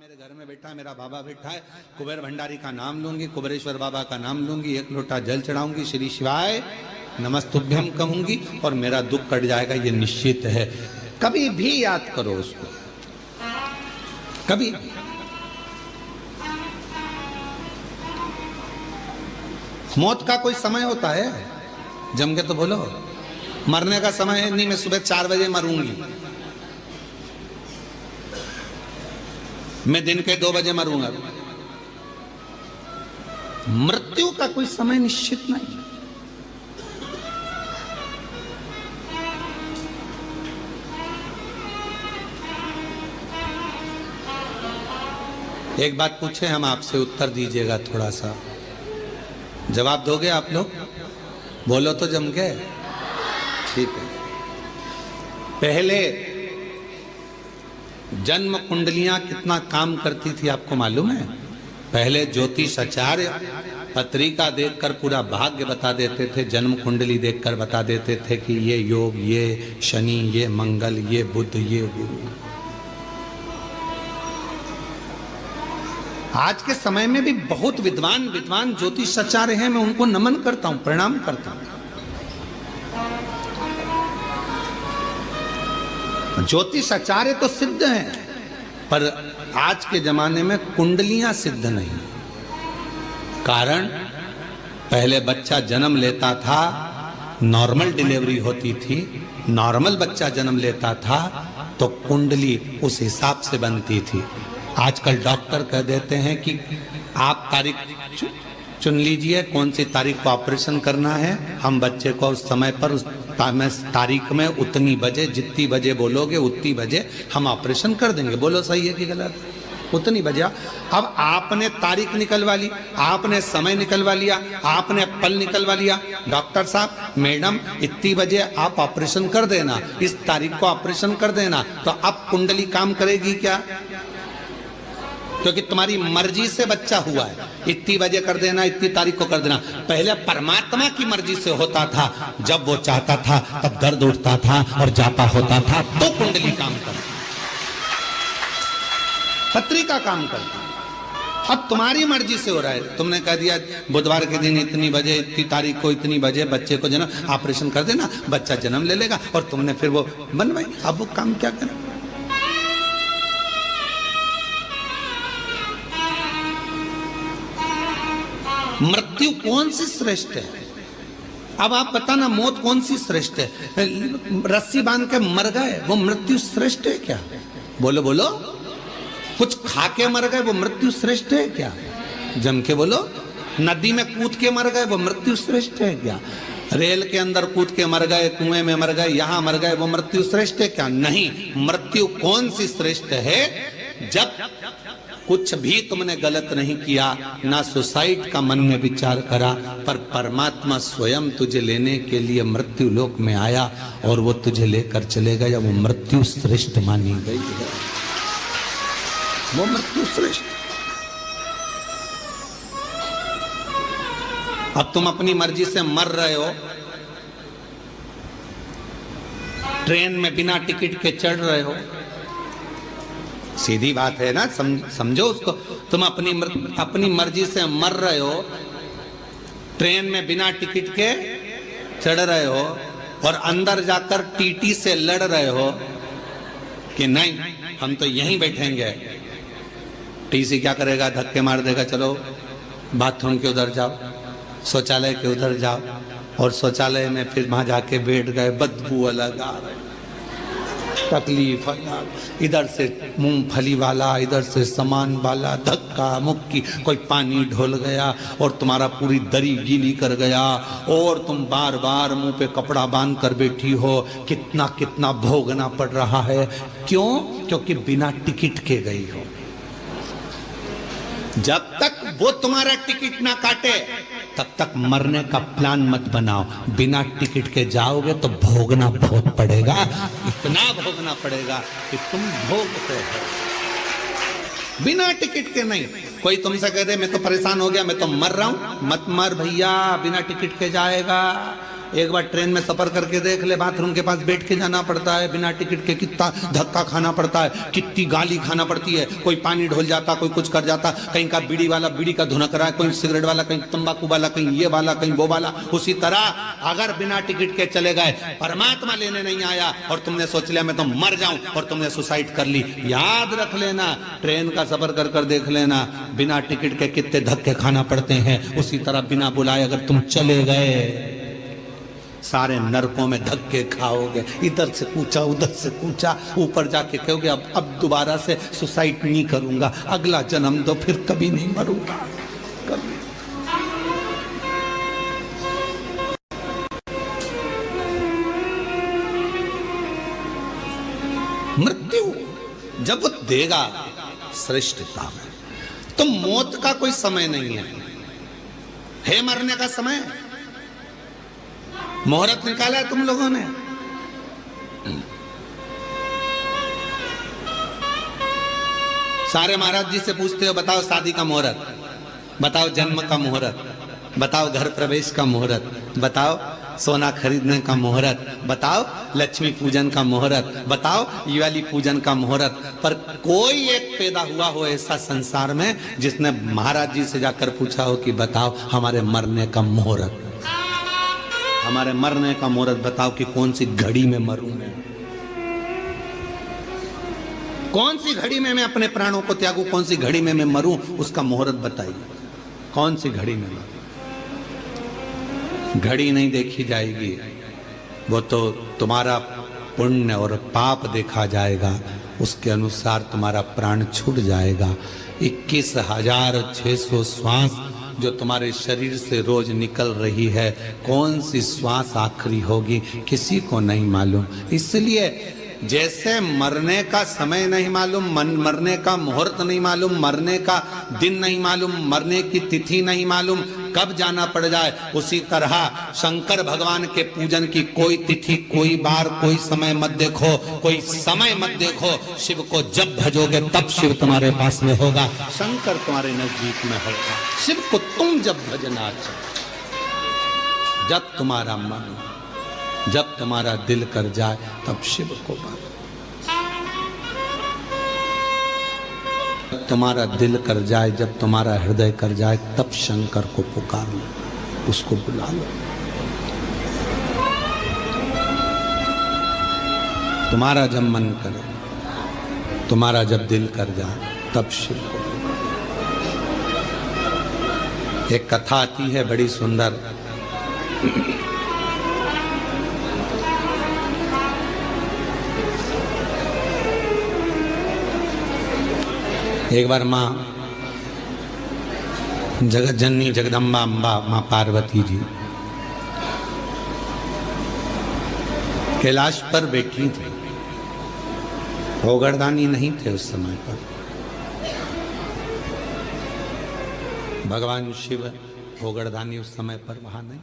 मेरे घर में बैठा है, मेरा बाबा बैठा है, कुबेर भंडारी का नाम लूंगी, कुबेरेश्वर बाबा का नाम लूंगी, एक लोटा जल चढ़ाऊंगी, श्री शिवाय नमस्तुभ्यम कहूंगी और मेरा दुख कट जाएगा, ये निश्चित है। कभी भी याद करो उसको, कभी भी। मौत का कोई समय होता है? जम के तो बोलो। मरने का समय है नहीं, मैं सुबह 4 बजे मरूंगी, मैं दिन के 2 बजे मरूंगा। मृत्यु का कोई समय निश्चित नहीं। एक बात पूछे हम आपसे, उत्तर दीजिएगा, थोड़ा सा जवाब दोगे आप लोग? बोलो तो जम के। ठीक है। पहले जन्म कुंडलियां कितना काम करती थी आपको मालूम है? पहले ज्योतिष आचार्य पत्रिका देखकर पूरा भाग्य बता देते थे, जन्म कुंडली देखकर बता देते थे कि ये योग, ये शनि, ये मंगल, ये बुध, ये गुरु। आज के समय में भी बहुत विद्वान ज्योतिष आचार्य हैं, मैं उनको नमन करता हूं, प्रणाम करता हूं। ज्योतिष आचार्य तो सिद्ध हैं, पर आज के जमाने में कुंडलियां सिद्ध नहीं। कारण पहले बच्चा जन्म लेता था, नॉर्मल डिलीवरी होती थी, नॉर्मल बच्चा जन्म लेता था तो कुंडली उस हिसाब से बनती थी। आजकल डॉक्टर कह देते हैं कि आप तारीख चुन लीजिए, कौन सी तारीख को ऑपरेशन करना है, हम बच्चे को उस समय पर उस तारीख में उतनी बजे, जितनी बजे बोलोगे उतनी बजे हम ऑपरेशन कर देंगे। बोलो सही है कि गलत? उतनी बजे। अब आपने तारीख निकलवा ली, आपने समय निकलवा लिया, आपने पल निकलवा लिया, डॉक्टर साहब, मैडम इतनी बजे आप ऑपरेशन कर देना, इस तारीख को ऑपरेशन कर देना, तो अब कुंडली काम करेगी क्या? क्योंकि तुम्हारी मर्जी से बच्चा हुआ है, इतनी बजे कर देना, इतनी तारीख को कर देना। पहले परमात्मा की मर्जी से होता था, जब वो चाहता था तब दर्द उठता था और जाता होता था, तो कुंडली काम करती, पत्रिका काम करती। अब तुम्हारी मर्जी से हो रहा है, तुमने कह दिया बुधवार के दिन इतनी बजे, इतनी तारीख को इतनी बजे बच्चे को जन्म ऑपरेशन कर देना, बच्चा जन्म ले लेगा, और तुमने फिर वो बनवाई। अब वो काम क्या करें? मृत्यु कौन सी श्रेष्ठ है? अब आप बताना, मौत कौन सी श्रेष्ठ है? रस्सी बांध के मर गए, वो मृत्यु श्रेष्ठ है क्या? बोलो बोलो। कुछ खा के मर गए, वो मृत्यु श्रेष्ठ है क्या? जम के बोलो। नदी में कूद के मर गए, वो मृत्यु श्रेष्ठ है क्या? रेल के अंदर कूद के मर गए, कुएं में मर गए, यहां मर गए, वो मृत्यु श्रेष्ठ है क्या? नहीं। मृत्यु कौन सी श्रेष्ठ है? जब कुछ भी तुमने गलत नहीं किया, ना सुसाइड का मन में विचार करा, पर परमात्मा स्वयं तुझे लेने के लिए मृत्यु लोक में आया और वो तुझे लेकर चले गया, वो मृत्यु श्रेष्ठ मानी गई है। वो मृत्यु श्रेष्ठ। अब तुम अपनी मर्जी से मर रहे हो, ट्रेन में बिना टिकट के चढ़ रहे हो, सीधी बात है ना, समझो उसको। तुम अपनी मर्जी से मर रहे हो, ट्रेन में बिना टिकट के चढ़ रहे हो, और अंदर जाकर टीटी से लड़ रहे हो कि नहीं हम तो यहीं बैठेंगे। टीसी क्या करेगा? धक्के मार देगा, चलो बाथरूम के उधर जाओ, शौचालय के उधर जाओ, और शौचालय में फिर वहां जाके बैठ गए, बदबू अलग आ रही, तकलीफ अलग, इधर से मूंगफली वाला, इधर से सामान वाला, धक्का मुक्की, कोई पानी ढोल गया और तुम्हारा पूरी दरी गीली कर गया, और तुम बार बार मुंह पे कपड़ा बांध कर बैठी हो। कितना कितना भोगना पड़ रहा है। क्यों? क्योंकि बिना टिकट के गई हो। जब तक वो तुम्हारा टिकट ना काटे तब तक मरने का प्लान मत बनाओ। बिना टिकट के जाओगे तो भोगना बहुत पड़ेगा, इतना भोगना पड़ेगा कि तुम भोगते हो। बिना टिकट के नहीं। कोई तुमसे कह दे मैं तो परेशान हो गया, मैं तो मर रहा हूं, मत मर भैया, बिना टिकट के जाएगा। एक बार ट्रेन में सफर करके देख ले, बाथरूम के पास बैठ के जाना पड़ता है, बिना टिकट के कितना धक्का खाना पड़ता है, कितनी गाली खाना पड़ती है। कोई पानी ढोल जाता, कोई कुछ कर जाता, कहीं का बीड़ी वाला बीड़ी का धुनक रहा है, कोई सिगरेट वाला, कहीं तंबाकू वाला, कहीं ये वाला, कहीं वो वाला। उसी तरह अगर बिना टिकट के चले गए, परमात्मा लेने नहीं आया और तुमने सोच लिया मैं तो मर जाऊं और तुमने सुसाइड कर ली, याद रख लेना, ट्रेन का सफर कर कर देख लेना, बिना टिकट के कितने धक्के खाना पड़ते हैं। उसी तरह बिना बुलाए अगर तुम चले गए, सारे नरकों में धक्के खाओगे, इधर से कूचा उधर से कूचा, ऊपर जाके कहोगे अब दोबारा से सुसाइड नहीं करूंगा, अगला जन्म दो, फिर कभी नहीं मरूंगा कभी। मृत्यु जब वो देगा श्रेष्ठता में, तो मौत का कोई समय नहीं है मरने का समय। मुहूर्त निकाला है तुम लोगों ने, सारे महाराज जी से पूछते हो बताओ शादी का मुहूर्त, बताओ जन्म का मुहूर्त, बताओ घर प्रवेश का मुहूर्त, बताओ सोना खरीदने का मुहूर्त, बताओ लक्ष्मी पूजन का मुहूर्त, बताओ दिवाली पूजन का मुहूर्त। पर कोई एक पैदा हुआ हो ऐसा संसार में जिसने महाराज जी से जाकर पूछा हो कि बताओ हमारे मरने का मुहूर्त, हमारे मरने का मुहूर्त बताओ कि कौन सी घड़ी में मरूं मैं, कौन सी घड़ी में मैं अपने प्राणों को त्यागूं, कौन सी घड़ी में मैं मरूं, उसका मुहूर्त बताइए, कौन सी घड़ी में मरूं। घड़ी नहीं देखी जाएगी, वो तो तुम्हारा पुण्य और पाप देखा जाएगा, उसके अनुसार तुम्हारा प्राण छूट जाएगा। 21,600 श्वास जो तुम्हारे शरीर से रोज निकल रही है, कौन सी श्वास आखिरी होगी किसी को नहीं मालूम। इसलिए जैसे मरने का समय नहीं मालूम, मरने का मुहूर्त नहीं मालूम, मरने का दिन नहीं मालूम, मरने की तिथि नहीं मालूम, कब जाना पड़ जाए, उसी तरह शंकर भगवान के पूजन की कोई तिथि, कोई बार, कोई समय मत देखो, कोई समय मत देखो। शिव को जब भजोगे तब शिव तुम्हारे पास में होगा, शंकर तुम्हारे नजदीक में होगा। शिव को तुम जब भजना चाहो, जब तुम्हारा मन, जब तुम्हारा दिल कर जाए तब शिव को भजो। जब तुम्हारा दिल कर जाए, जब तुम्हारा हृदय कर जाए, तब शंकर को पुकार लो, उसको बुला लो। तुम्हारा जब मन करे, तुम्हारा जब दिल कर जाए, तब शिव को। एक कथा आती है बड़ी सुंदर, एक बार माँ जगत जननी जगदम्बा अम्बा माँ पार्वती जी कैलाश पर बैठी थी, भोगरदानी नहीं थे उस समय पर। भगवान शिव भोगरदानी उस समय पर वहां नहीं।